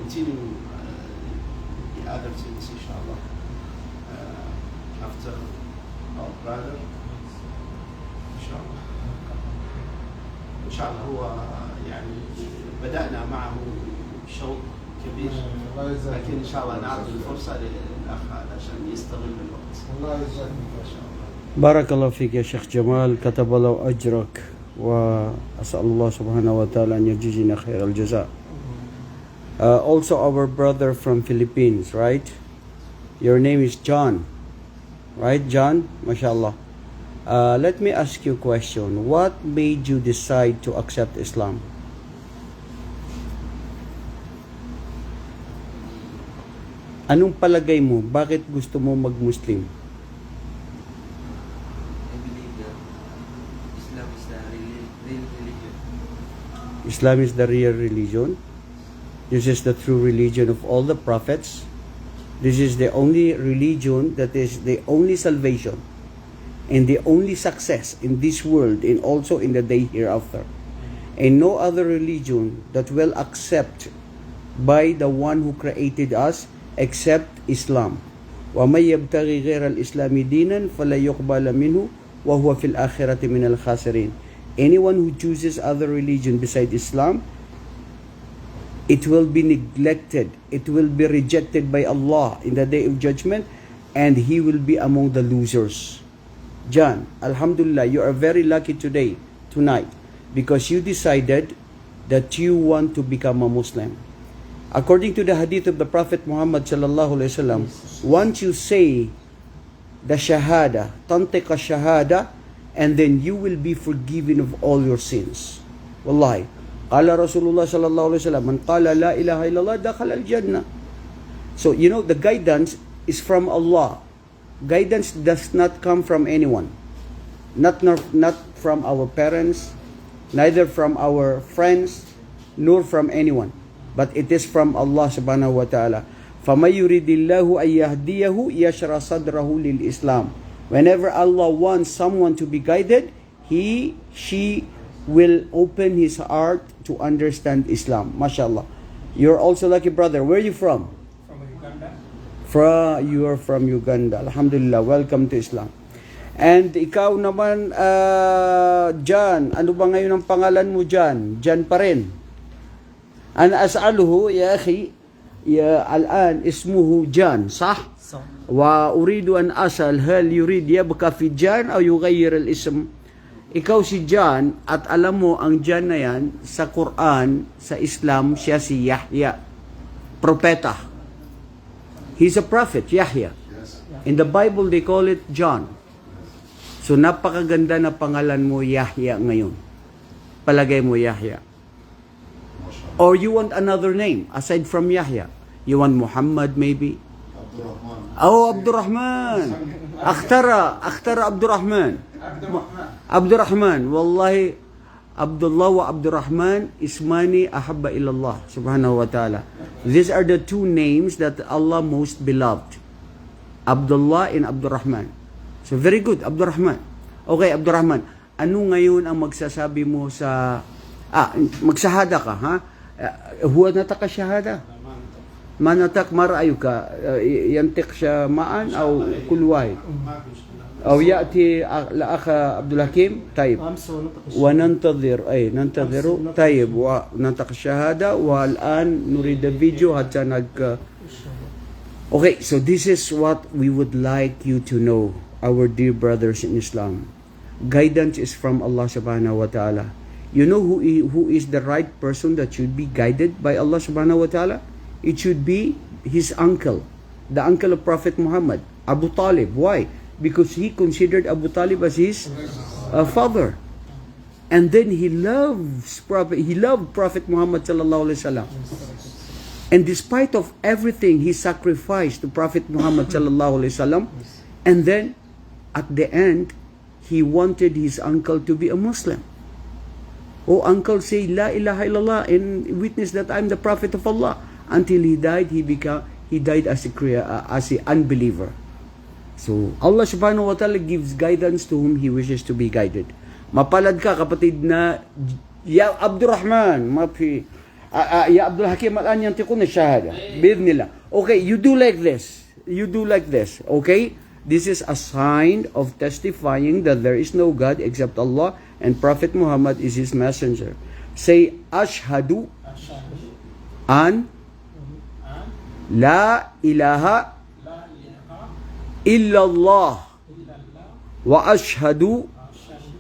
continue the other things, inshallah, after our brother. inshallah. inshallah هو يعني بدأنا معه شوط كبير، لكن ان شاء الله نعطي الفرصة للأخ هذا عشان يستغل الوقت. الله يجزاكم ان شاء الله. بارك الله فيك يا شيخ جمال، كتب الله أجرك، وأسأل الله سبحانه وتعالى أن يجزينا خير الجزاء. Also our brother from Philippines, right? Your name is John, right John? MashaAllah. Let me ask you a question. What made you decide to accept Islam? Anong palagay mo? Bakit gusto mo mag-Muslim? I believe that Islam is the real religion. Islam is the real religion. This is the true religion of all the prophets. This is the only religion that is the only salvation and the only success in this world and also in the day hereafter. And no other religion that will accept by the one who created us except Islam. وَمَنْ يَبْتَغِي غَيْرَ الْإِسْلَامِ دِينًا فَلَا يُقْبَلَ مِنْهُ وَهُوَ فِي الْآخِرَةِ مِنَ الْخَاسِرِينَ. Anyone who chooses other religion beside Islam, it will be neglected, it will be rejected by Allah in the day of judgment, and he will be among the losers. John, Alhamdulillah, you are very lucky tonight, because you decided that you want to become a Muslim. According to the hadith of the Prophet Muhammad sallallahu alaihi wasallam, once you say the shahada, tantiqa shahada, and then you will be forgiven of all your sins. Wallahi. Qala Rasulullah sallallahu alaihi wasallam, man qala la ilaha illallah dakhala al-jannah. So, you know, the guidance is from Allah. Guidance does not come from anyone. Not from our parents, neither from our friends, nor from anyone. But it is from Allah subhanahu wa ta'ala. فَمَا يُرِدِ اللَّهُ أَن يَهْدِيَهُ يَشْرَ صَدْرَهُ لِلْإِسْلَامِ. Whenever Allah wants someone to be guided, she will open his heart to understand Islam. MashaAllah. You're also lucky, brother. Where are you from? From Uganda. You are from Uganda. Alhamdulillah. Welcome to Islam. And ikaw naman, John. Ano ba ngayon ang pangalan mo, John? John pa rin. أنا أسأله يا أخي الآن اسمه جان صح؟ وأريد أن أسأل هل يريد يبقى في جان أو يغير الاسم؟ Ikaw si John at alam mo ang John na yan sa Quran, sa Islam, siya si Yahya, propeta. He's a prophet, Yahya. In the Bible they call it John. So napakaganda na pangalan mo Yahya ngayon. Palagay mo Yahya. Or you want another name aside from Yahya? You want Muhammad maybe? Oh, Abdurrahman. Akhtara Abdurrahman. Abdurrahman. Wallahi, Abdullah wa Abdurrahman ismani ahabba ilallah subhanahu wa ta'ala. These are the two names that Allah most beloved. Abdullah and Abdurrahman. So very good, Abdurrahman. Okay, Abdurrahman. Ano ngayon ang magsasabi mo sa... magsahada ka, ha? Huwa nataka shahada. Manatak marayuka yantik siya maan o kulwahid. أو يأتي الأخ عبد الحكيم طيب وننتظر ننتظر طيب وننتقل الشهادة والآن نريد الفيديو حتى Okay, so this is what we would like you to know, our dear brothers in Islam. Guidance is from Allah subhanahu wa ta'ala. You know who is the right person that should be guided by Allah subhanahu wa ta'ala? It should be his uncle, the uncle of Prophet Muhammad, Abu Talib. Why? Because he considered Abu Talib as his father. And then he loved Prophet Muhammad sallallahu alaihi wasallam. And despite of everything, he sacrificed to Prophet Muhammad sallallahu alaihi wasallam. And then at the end, he wanted his uncle to be a Muslim. Oh, uncle, say La ilaha illallah and witness that I'm the Prophet of Allah. Until he died, he died as an unbeliever. So Allah subhanahu wa ta'ala gives guidance to whom He wishes to be guided. Mapalad ka kapatid na Ya Abdurrahman, mafi يا عبد الحكيم الآن ينطقون الشهادة بإذن الله. Okay, you do like this. You do like this. Okay? This is a sign of testifying that there is no God except Allah and Prophet Muhammad is his messenger. Say, Ashhadu Ashhadu an an la ilaha la ilaha illallah illallah wa ashhadu ashhadu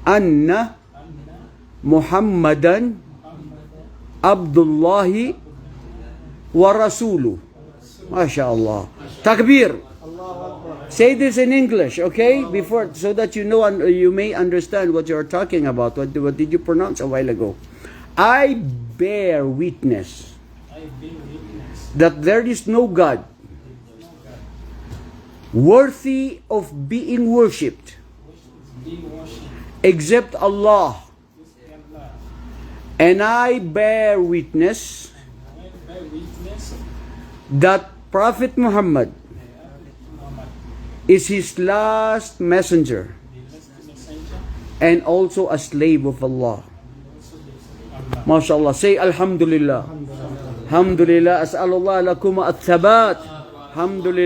anna anna Muhammadan Muhammadan Abdullahi wa Rasuluh. MashaAllah. Takbir. Say this in English, okay? Before, so that you know and you may understand what you're talking about. What did you pronounce a while ago? I bear witness I bear witness that there is no God worthy of being worshipped which is being worshipped except Allah. is Allah. And I bear witness I bear witness that Prophet Muhammad Muhammad, is his last messenger the last messenger, and also a slave of Allah. also the Allah. MashaAllah. Say Alhamdulillah. Alhamdulillah. As'alullah lakum at-thabat. Alhamdulillah.